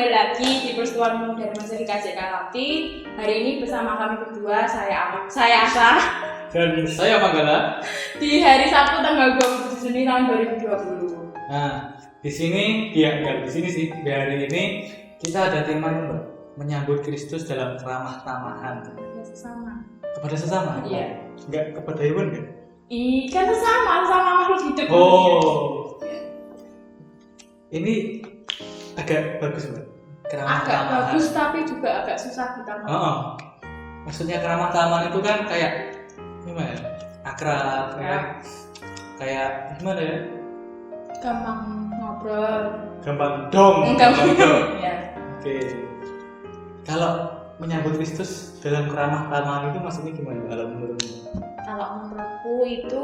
kembali lagi di Persekutuan Pemuda Remaja GKJ Kalakti. Hari ini bersama kami berdua, saya Asa dan saya Manggala. Di hari Sabtu tanggal 27 Juni tahun 2020. Nah, di hari ini kita ada tema menyambut Kristus dalam keramah tamahan. Kepada sesama? Iya. Enggak kepada hewan kan? Kan sama makhluk hidup. Oh. Ini agak bagus Mbak. Agak bagus tapi juga agak susah ditangkap. Maksudnya keramah tamahan itu kan kayak gimana ya? Akrab ya. Kayak gimana ya? Gampang ngobrol. Gampang dong. Ya. Oke. Kalau menyambut Kristus dalam keramah tamahan itu maksudnya gimana kalau menurutmu? Kalau menurutku itu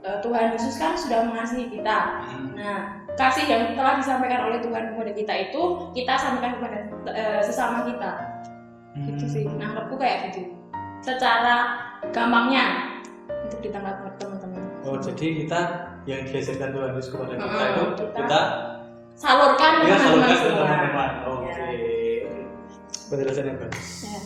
Tuhan Yesus kan sudah mengasihi kita. Nah, kasih yang telah disampaikan oleh Tuhan kepada kita itu kita sampaikan kepada sesama kita. Gitu sih. Nangkepku kayak gitu. Secara gampangnya untuk ditangkap teman-teman. Oh, jadi kita yang diajarkan Tuhan Yesus kepada kita itu kita salurkan ke teman-teman. Oke. Penjelasan yang bagus. Ya.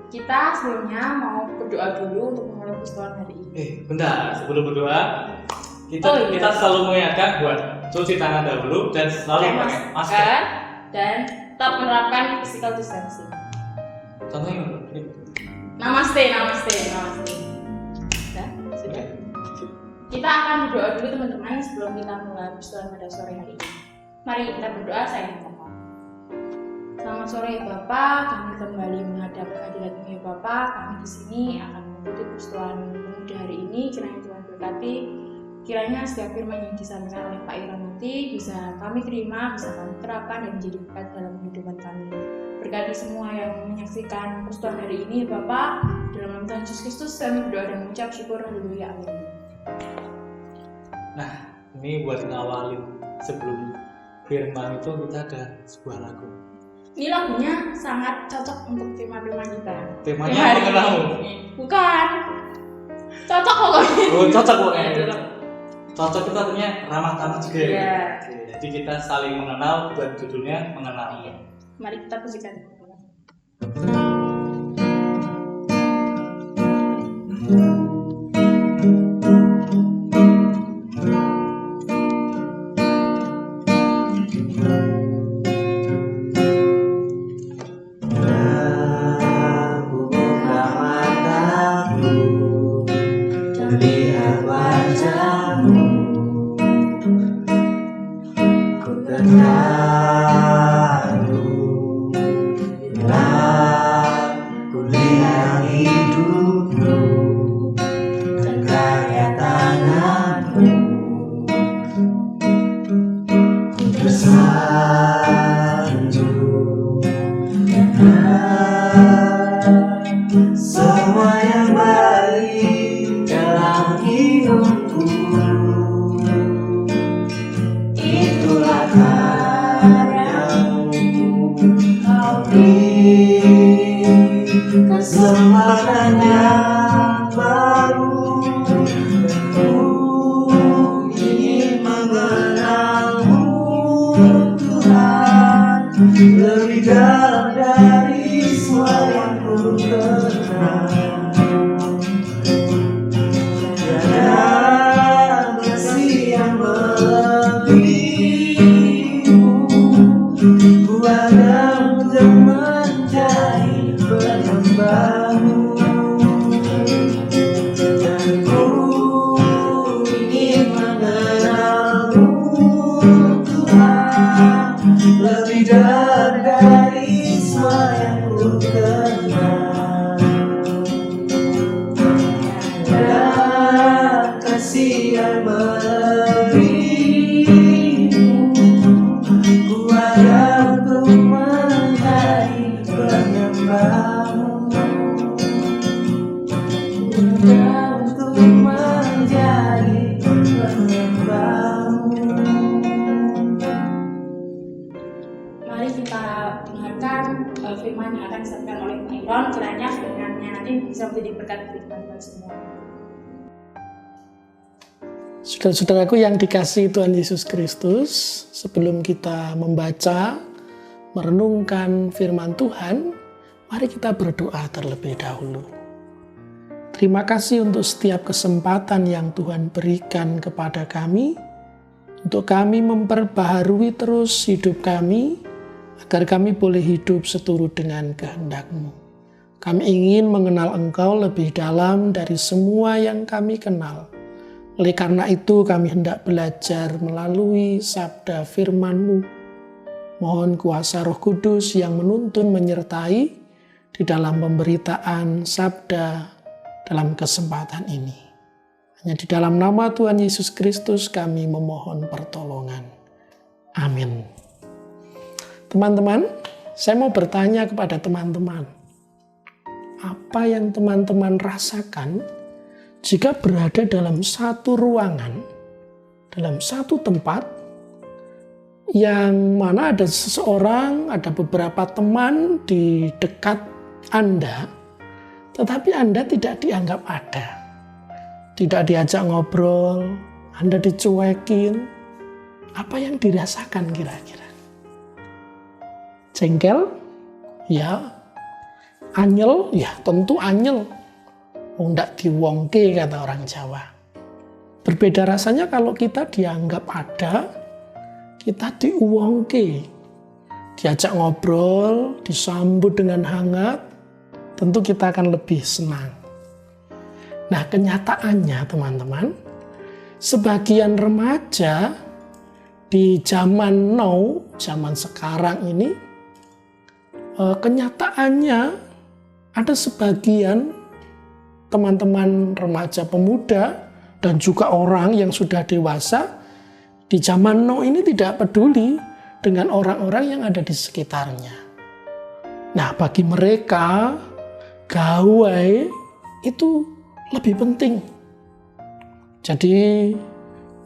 Kita sebelumnya mau berdoa dulu untuk memulai persekutuan hari ini. Bentar, sebelum berdoa kita selalu mengingatkan buat cuci tangan dahulu dan selalu pakai masker dan tetap menerapkan physical distancing. Contohnya Namaste. Sudah. Kita akan berdoa dulu teman-teman sebelum kita mulai persekutuan pada sore hari ini. Mari kita berdoa, saya minta maaf. Selamat sore Bapak, kami kembali menghadap kehadirat-Mu ya Bapak. Kami di sini akan mengikuti persekutuan pemuda hari ini. Kiranya Tuhan berkati. Kiranya setiap firman yang disampaikan oleh Pak Iran nanti bisa kami terima, bisa kami terapkan dan menjadi berkat dalam kehidupan kami. Berkati semua yang menyaksikan persekutuan hari ini Bapak. Dalam nama Tuhan Yesus Kristus kami berdoa dan mengucap syukur. Haleluya. Amin. Nah, ini buat ngawalin sebelum firman itu kita ada sebuah lagu. Ini lagunya sangat cocok untuk tema-tema kita. Temanya mengenalmu? Bukan. Cocok pokoknya. Oh, cocok pokoknya. Cocok itu artinya ramah tamah juga. Iya. Jadi kita saling mengenal dan judulnya mengenal. Mari kita pujikan. Lebih dalam dari semua yang ku kenal. Tiada kasih yang melebihimu. Ku ada untuk menjadi penyembahmu. Dan ku ingin mengenalmu Tuhan. Lebih dari semua yang ku kenal. Ada kasih yang melebihimu. Ku ada untuk menjadi penyembahmu. Ku ada untuk menjadi penyembahmu. Mari kita dengarkan firman yang akan disampaikan oleh Pak Iron. Kiranya firman-Nya nanti bisa menjadi berkat bagi teman-teman semua. Saudara-saudaraku yang dikasihi Tuhan Yesus Kristus, sebelum kita membaca merenungkan firman Tuhan, mari kita berdoa terlebih dahulu. Terima kasih untuk setiap kesempatan yang Tuhan berikan kepada kami, untuk kami memperbaharui terus hidup kami, agar kami boleh hidup seturut dengan kehendak-Mu. Kami ingin mengenal Engkau lebih dalam dari semua yang kami kenal. Oleh karena itu kami hendak belajar melalui sabda firman-Mu. Mohon kuasa Roh Kudus yang menuntun menyertai di dalam pemberitaan sabda dalam kesempatan ini. Hanya di dalam nama Tuhan Yesus Kristus kami memohon pertolongan. Amin. Teman-teman, saya mau bertanya kepada teman-teman. Apa yang teman-teman rasakan jika berada dalam satu ruangan, dalam satu tempat, yang mana ada seseorang, ada beberapa teman di dekat Anda, tetapi Anda tidak dianggap ada. Tidak diajak ngobrol, Anda dicuekin. Apa yang dirasakan kira-kira? Jengkel? Ya. Anyel? Ya tentu anyel. Nggak diwongke kata orang Jawa. Berbeda rasanya kalau kita dianggap ada, kita diuwongke. Diajak ngobrol, disambut dengan hangat, tentu kita akan lebih senang. Nah, kenyataannya teman-teman, sebagian remaja di zaman now, zaman sekarang ini, kenyataannya ada sebagian teman-teman remaja pemuda dan juga orang yang sudah dewasa di zaman now ini tidak peduli dengan orang-orang yang ada di sekitarnya. Nah, bagi mereka gawai itu lebih penting. Jadi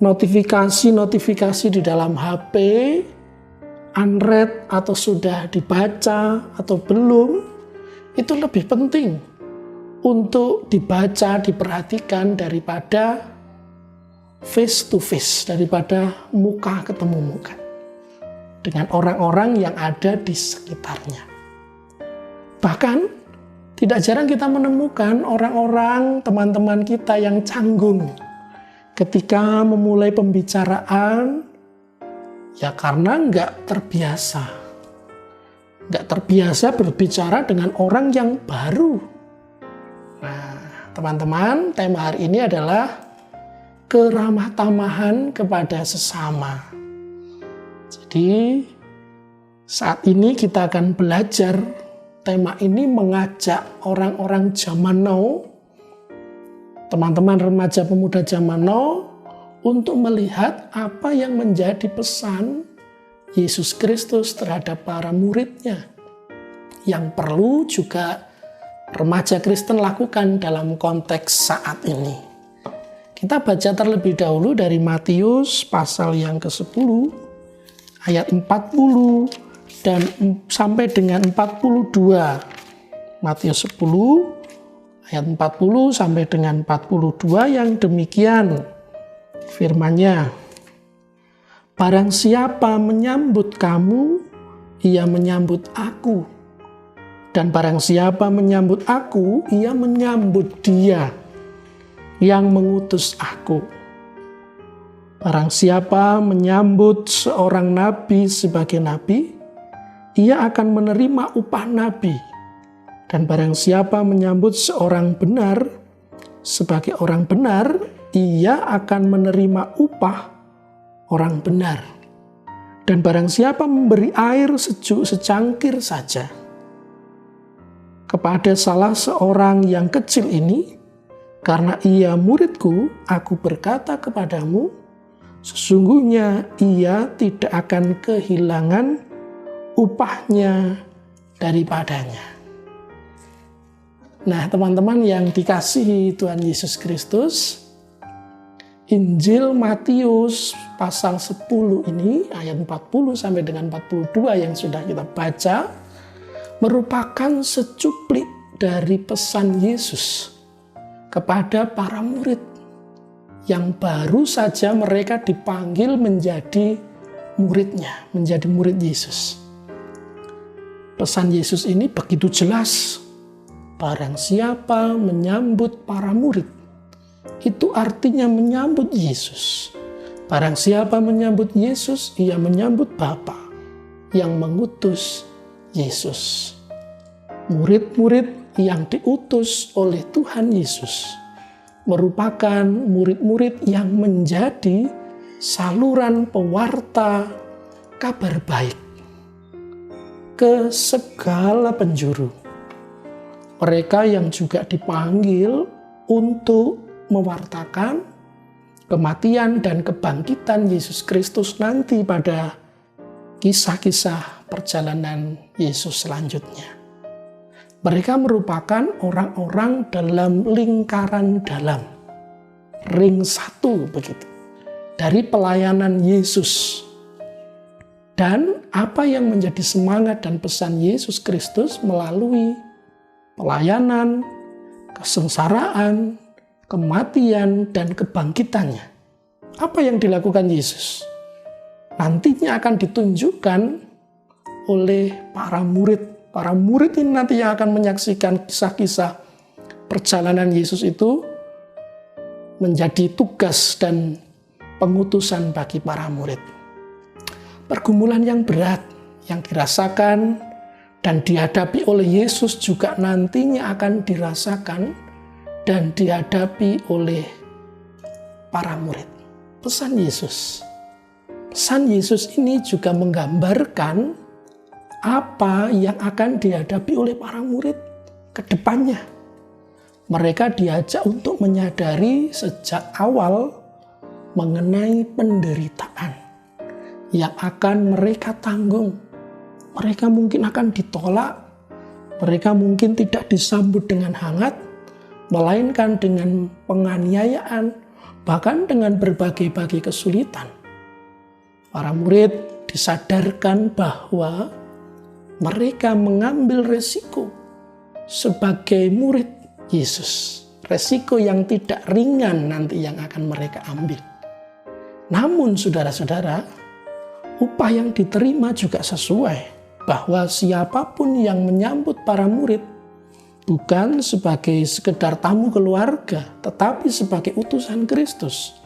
notifikasi di dalam HP, unread atau sudah dibaca atau belum, itu lebih penting untuk dibaca, diperhatikan daripada face to face, daripada muka ketemu muka dengan orang-orang yang ada di sekitarnya. Bahkan tidak jarang kita menemukan orang-orang, teman-teman kita yang canggung ketika memulai pembicaraan, ya karena nggak terbiasa berbicara dengan orang yang baru. Nah, teman-teman, tema hari ini adalah keramah tamahan kepada sesama. Jadi, saat ini kita akan belajar tema ini mengajak orang-orang zaman now, teman-teman remaja pemuda zaman now, untuk melihat apa yang menjadi pesan Yesus Kristus terhadap para muridnya, yang perlu juga remaja Kristen lakukan dalam konteks saat ini. Kita baca terlebih dahulu dari Matius pasal yang ke-10, ayat 40 dan sampai dengan 42. Matius 10, ayat 40 sampai dengan 42 yang demikian firman-Nya. Barang siapa menyambut kamu, ia menyambut aku. Dan barang siapa menyambut aku, ia menyambut Dia yang mengutus aku. Barang siapa menyambut seorang nabi sebagai nabi, ia akan menerima upah nabi. Dan barang siapa menyambut seorang benar sebagai orang benar, ia akan menerima upah orang benar. Dan barang siapa memberi air sejuk secangkir saja kepada salah seorang yang kecil ini, karena ia muridku, aku berkata kepadamu, sesungguhnya ia tidak akan kehilangan upahnya daripadanya. Nah, teman-teman yang dikasihi Tuhan Yesus Kristus, Injil Matius pasal 10 ini, ayat 40 sampai dengan 42 yang sudah kita baca, merupakan secuplik dari pesan Yesus kepada para murid yang baru saja mereka dipanggil menjadi muridnya, menjadi murid Yesus. Pesan Yesus ini begitu jelas. Barang siapa menyambut para murid, itu artinya menyambut Yesus. Barang siapa menyambut Yesus, ia menyambut Bapa yang mengutus Yesus. Murid-murid yang diutus oleh Tuhan Yesus merupakan murid-murid yang menjadi saluran pewarta kabar baik ke segala penjuru. Mereka yang juga dipanggil untuk mewartakan kematian dan kebangkitan Yesus Kristus nanti pada kisah-kisah perjalanan Yesus selanjutnya. Mereka merupakan orang-orang dalam lingkaran dalam, ring satu begitu, dari pelayanan Yesus. Dan apa yang menjadi semangat dan pesan Yesus Kristus melalui pelayanan, kesengsaraan, kematian, dan kebangkitannya. Apa yang dilakukan Yesus? Nantinya akan ditunjukkan oleh para murid. Para murid ini nanti yang akan menyaksikan kisah-kisah perjalanan Yesus itu menjadi tugas dan pengutusan bagi para murid. Pergumulan yang berat yang dirasakan dan dihadapi oleh Yesus juga nantinya akan dirasakan dan dihadapi oleh para murid. Pesan Yesus ini juga menggambarkan apa yang akan dihadapi oleh para murid ke depannya. Mereka diajak untuk menyadari sejak awal mengenai penderitaan yang akan mereka tanggung. Mereka mungkin akan ditolak, mereka mungkin tidak disambut dengan hangat, melainkan dengan penganiayaan, bahkan dengan berbagai-bagai kesulitan. Para murid disadarkan bahwa mereka mengambil resiko sebagai murid Yesus. Resiko yang tidak ringan nanti yang akan mereka ambil. Namun saudara-saudara, upah yang diterima juga sesuai. Bahwa siapapun yang menyambut para murid bukan sebagai sekedar tamu keluarga, tetapi sebagai utusan Kristus.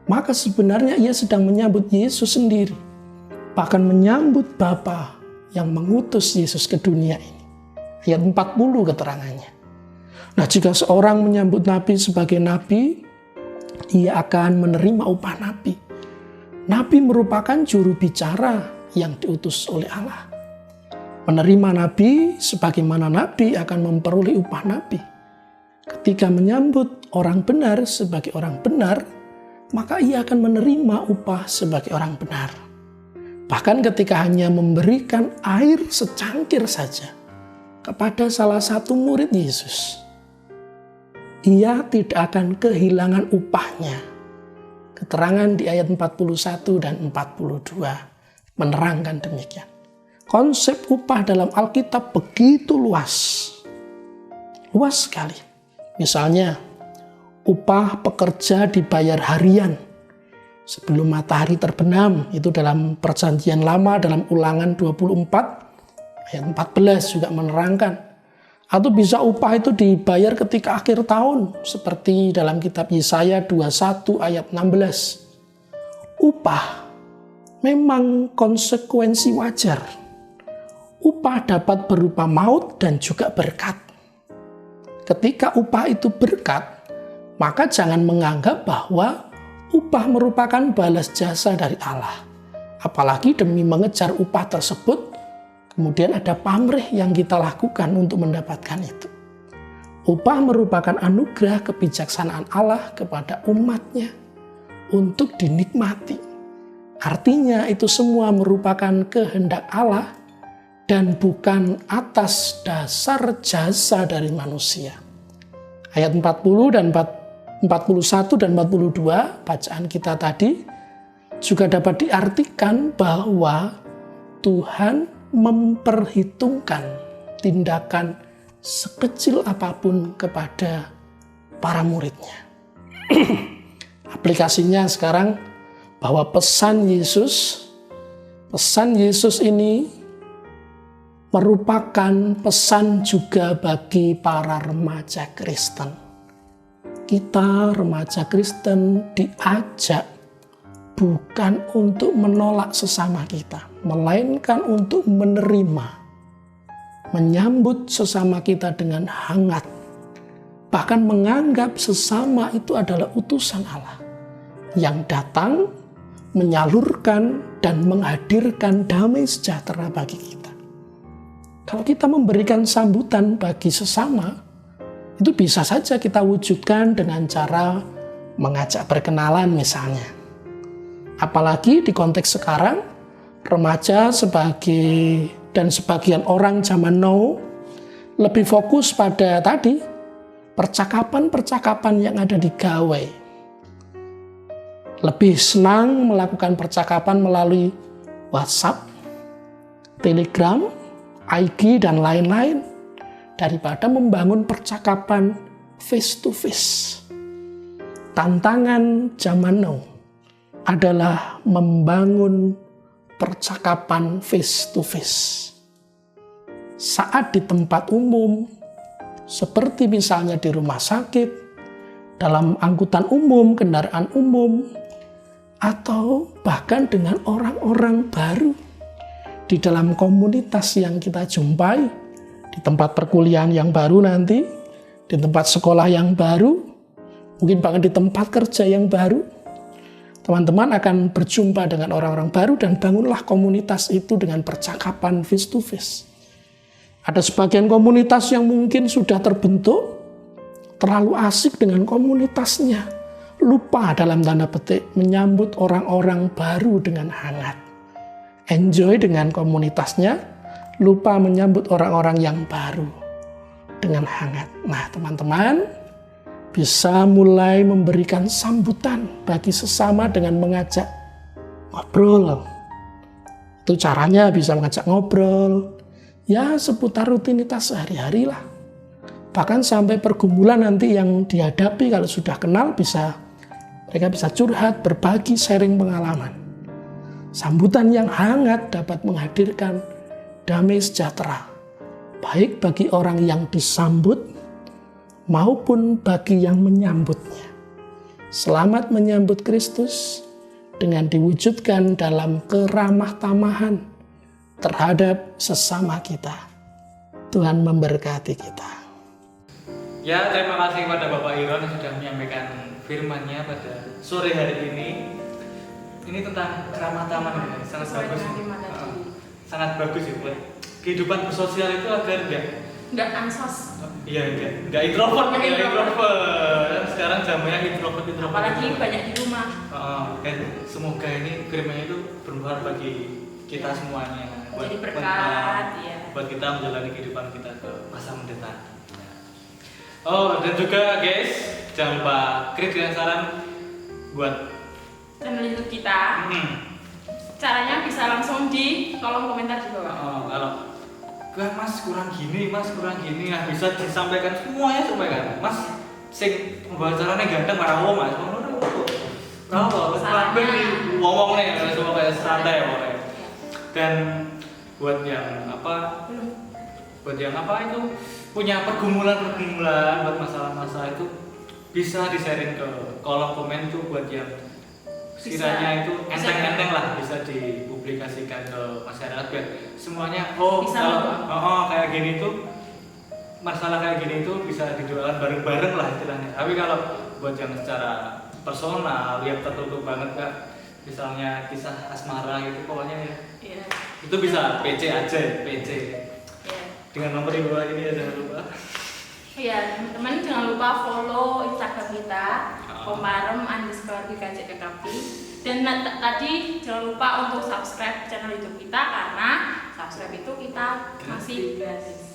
Maka sebenarnya ia sedang menyambut Yesus sendiri. Bahkan menyambut Bapa yang mengutus Yesus ke dunia ini. Ayat 40 keterangannya. Nah, jika seorang menyambut Nabi sebagai Nabi, ia akan menerima upah Nabi. Nabi merupakan juru bicara yang diutus oleh Allah. Menerima Nabi sebagaimana Nabi akan memperoleh upah Nabi. Ketika menyambut orang benar sebagai orang benar, maka ia akan menerima upah sebagai orang benar. Bahkan ketika hanya memberikan air secangkir saja kepada salah satu murid Yesus, ia tidak akan kehilangan upahnya. Keterangan di ayat 41 dan 42 menerangkan demikian. Konsep upah dalam Alkitab begitu luas. Luas sekali. Misalnya, upah pekerja dibayar harian sebelum matahari terbenam, itu dalam Perjanjian Lama dalam Ulangan 24 ayat 14 juga menerangkan. Atau bisa upah itu dibayar ketika akhir tahun seperti dalam kitab Yesaya 21 ayat 16. Upah memang konsekuensi wajar. Upah dapat berupa maut dan juga berkat. Ketika upah itu berkat, maka jangan menganggap bahwa upah merupakan balas jasa dari Allah. Apalagi demi mengejar upah tersebut, kemudian ada pamrih yang kita lakukan untuk mendapatkan itu. Upah merupakan anugerah kebijaksanaan Allah kepada umatnya untuk dinikmati. Artinya itu semua merupakan kehendak Allah dan bukan atas dasar jasa dari manusia. Ayat 40 dan 41 dan 42 bacaan kita tadi juga dapat diartikan bahwa Tuhan memperhitungkan tindakan sekecil apapun kepada para muridnya. Aplikasinya sekarang bahwa pesan Yesus ini merupakan pesan juga bagi para remaja Kristen. Kita remaja Kristen diajak bukan untuk menolak sesama kita, melainkan untuk menerima, menyambut sesama kita dengan hangat, bahkan menganggap sesama itu adalah utusan Allah yang datang menyalurkan dan menghadirkan damai sejahtera bagi kita. Kalau kita memberikan sambutan bagi sesama, itu bisa saja kita wujudkan dengan cara mengajak berkenalan misalnya. Apalagi di konteks sekarang, remaja dan sebagian orang zaman now lebih fokus pada tadi, percakapan-percakapan yang ada di gawai. Lebih senang melakukan percakapan melalui WhatsApp, Telegram, IG, dan lain-lain daripada membangun percakapan face to face. Tantangan zaman now adalah membangun percakapan face to face. Saat di tempat umum, seperti misalnya di rumah sakit, dalam angkutan umum, kendaraan umum, atau bahkan dengan orang-orang baru di dalam komunitas yang kita jumpai, di tempat perkuliahan yang baru nanti, di tempat sekolah yang baru, mungkin bahkan di tempat kerja yang baru. Teman-teman akan berjumpa dengan orang-orang baru dan bangunlah komunitas itu dengan percakapan face to face. Ada sebagian komunitas yang mungkin sudah terbentuk, terlalu asik dengan komunitasnya, lupa dalam tanda petik menyambut orang-orang baru dengan hangat. Enjoy dengan komunitasnya, lupa menyambut orang-orang yang baru dengan hangat. Nah, teman-teman bisa mulai memberikan sambutan bagi sesama dengan mengajak ngobrol. Itu caranya bisa mengajak ngobrol, ya seputar rutinitas sehari-hari lah. Bahkan sampai pergumulan nanti yang dihadapi kalau sudah kenal mereka bisa curhat, berbagi, sharing pengalaman. Sambutan yang hangat dapat menghadirkan damai sejahtera, baik bagi orang yang disambut maupun bagi yang menyambutnya. Selamat menyambut Kristus dengan diwujudkan dalam keramah tamahan terhadap sesama kita. Tuhan memberkati kita. Ya, terima kasih kepada Bapak Iron yang sudah menyampaikan firman-Nya pada sore hari ini. Ini tentang keramah tamahan, sangat bagus. Sangat bagus ya buat kehidupan bersosial itu agar enggak ansos. Iya, enggak introvert. Sekarang zamannya introvert. Apalagi banyak di rumah. Dan semoga ini firman itu bermanfaat bagi kita semuanya. Jadi berkat, ya. Buat kita menjalani kehidupan kita ke masa mendatang. Oh, dan juga guys, jangan lupa klik dan saran buat channel YouTube kita. Caranya bisa langsung di kolom komentar di bawah. Kalau Mas kurang gini, nah bisa disampaikan semuanya, sampaikan. Mas sing pembahasannya ganteng marah Mas. Ngomong nih, semua kayak santai pokoknya. Dan buat yang apa itu punya pergumulan buat masalah-masalah itu bisa di-sharing ke kolom komen tuh buat yang sekiranya itu enteng-enteng lah, bisa dipublikasikan ke masyarakat biar semuanya kayak gini tuh, masalah kayak gini tuh bisa didoakan bareng-bareng lah istilahnya. Tapi kalau buat yang secara personal yang tertutup banget Kak, misalnya kisah asmara gitu pokoknya ya, itu bisa PC aja, PC dengan nomor di bawah ini ya, jangan lupa. Iya, teman-teman jangan lupa follow Instagram kita @komarem_GKJKKB. Dan tadi jangan lupa untuk subscribe channel YouTube kita karena subscribe itu kita masih gratis.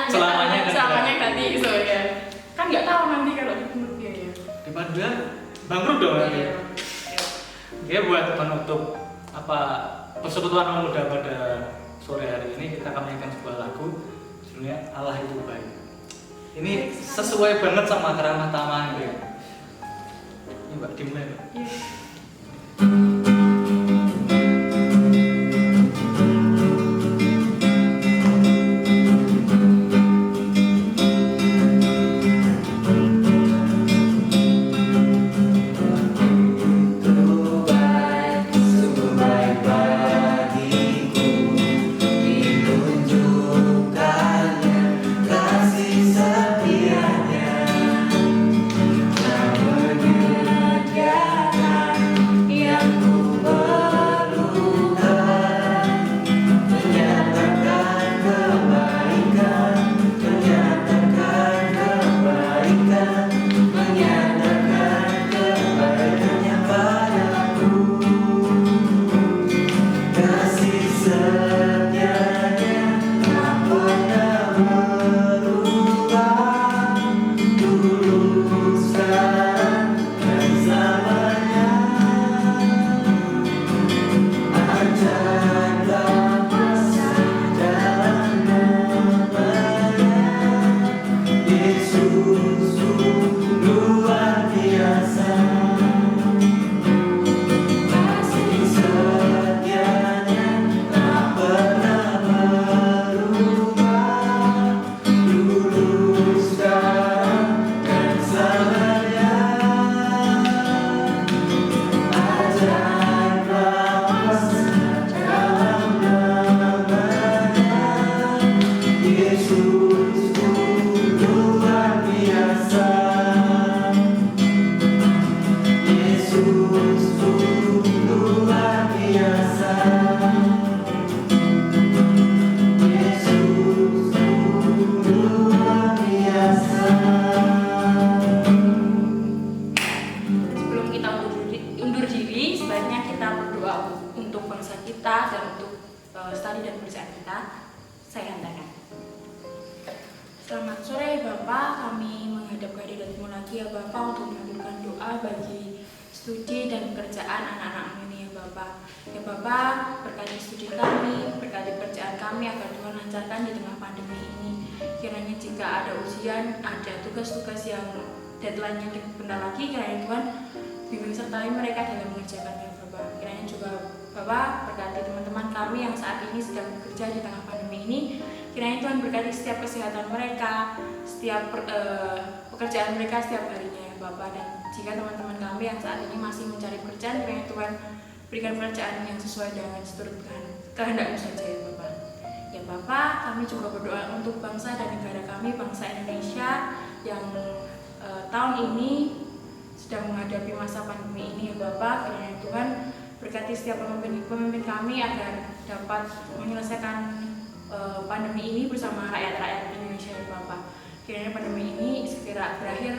Selamanya gratis, so ya. Kan nggak tahu nanti kalau dipungut biaya. Daripada bangkrut dong nanti. Ya buat penutup persekutuan pemuda pada sore hari ini kita akan menyanyikan sebuah lagu. Sebenarnya Allah itu baik. Ini sesuai banget sama keramah tamahan gitu. Ini Mbak dimulai Mbak. lagi ya Bapak untuk mengabulkan doa bagi studi dan pekerjaan anak-anak ini ya Bapak. Ya Bapak, berkati studi kami, berkati pekerjaan kami agar Tuhan lancarkan di tengah pandemi ini. Kiranya jika ada ujian, ada tugas-tugas yang deadline-nya bentar lagi, kiranya Tuhan bimbing sertai mereka dalam mengerjakannya Bapak. Kiranya juga Bapak berkati teman-teman kami yang saat ini sedang bekerja di tengah pandemi ini. Kiranya Tuhan berkati setiap kesehatan mereka, setiap pekerjaan mereka setiap harinya ya Bapak. Dan jika teman-teman kami yang saat ini masih mencari pekerjaan, kiranya Tuhan berikan pekerjaan yang sesuai dengan seturut kehendak-Mu saja ya Bapak. Ya Bapak, kami juga berdoa untuk bangsa dan negara kami, bangsa Indonesia yang tahun ini sedang menghadapi masa pandemi ini ya Bapak. Kiranya Tuhan berkati setiap pemimpin kami agar dapat menyelesaikan pandemi ini bersama rakyat-rakyat Indonesia ya Bapak. Kiranya pandemi ini segera berakhir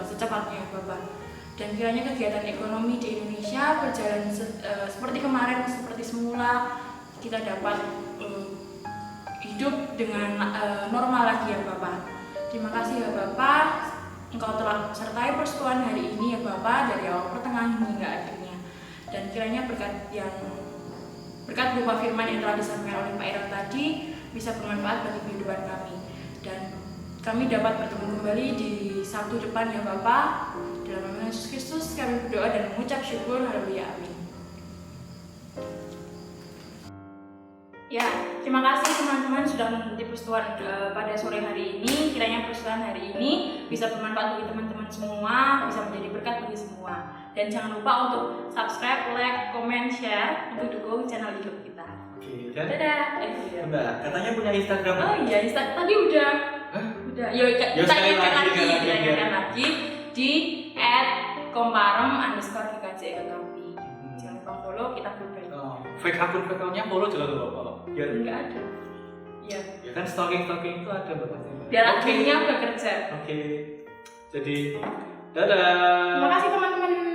secepatnya ya Bapak. Dan kiranya kegiatan ekonomi di Indonesia berjalan seperti kemarin, seperti semula, kita dapat hidup dengan normal lagi ya Bapak. Terima kasih ya Bapak, Engkau telah sertai persekutuan hari ini ya Bapak, dari awal pertengahan hingga akhirnya. Dan kiranya berkat berupa firman yang telah disampaikan oleh Pak Irak tadi bisa bermanfaat bagi kehidupan kami. Dan kami dapat bertemu kembali di Sabtu depan ya Bapak. Dalam nama Yesus Kristus kami berdoa dan mengucap syukur. Haleluya, amin. Ya, terima kasih teman-teman sudah mengikuti persekutuan pada sore hari ini. Kiranya persekutuan hari ini bisa bermanfaat bagi teman-teman semua, bisa menjadi berkat bagi semua. Dan jangan lupa untuk subscribe, like, comment, share untuk dukung channel YouTube kita. Oke, dan Dadah. Bunda, katanya punya Instagram. Oh iya, Instagram tadi udah. Hah? Udah. Yuk, kita ingatkan lagi di @komparem_GKJ_Kakapi. Jangan lupa follow, kita follow. Oh, fake akun-nya follow juga nggak apa-apa. Biar Enggak ada. Iya. ya kan stalking itu ada Mbak. Biar adminnya bekerja. Oke. Jadi dadah. Terima kasih teman-teman.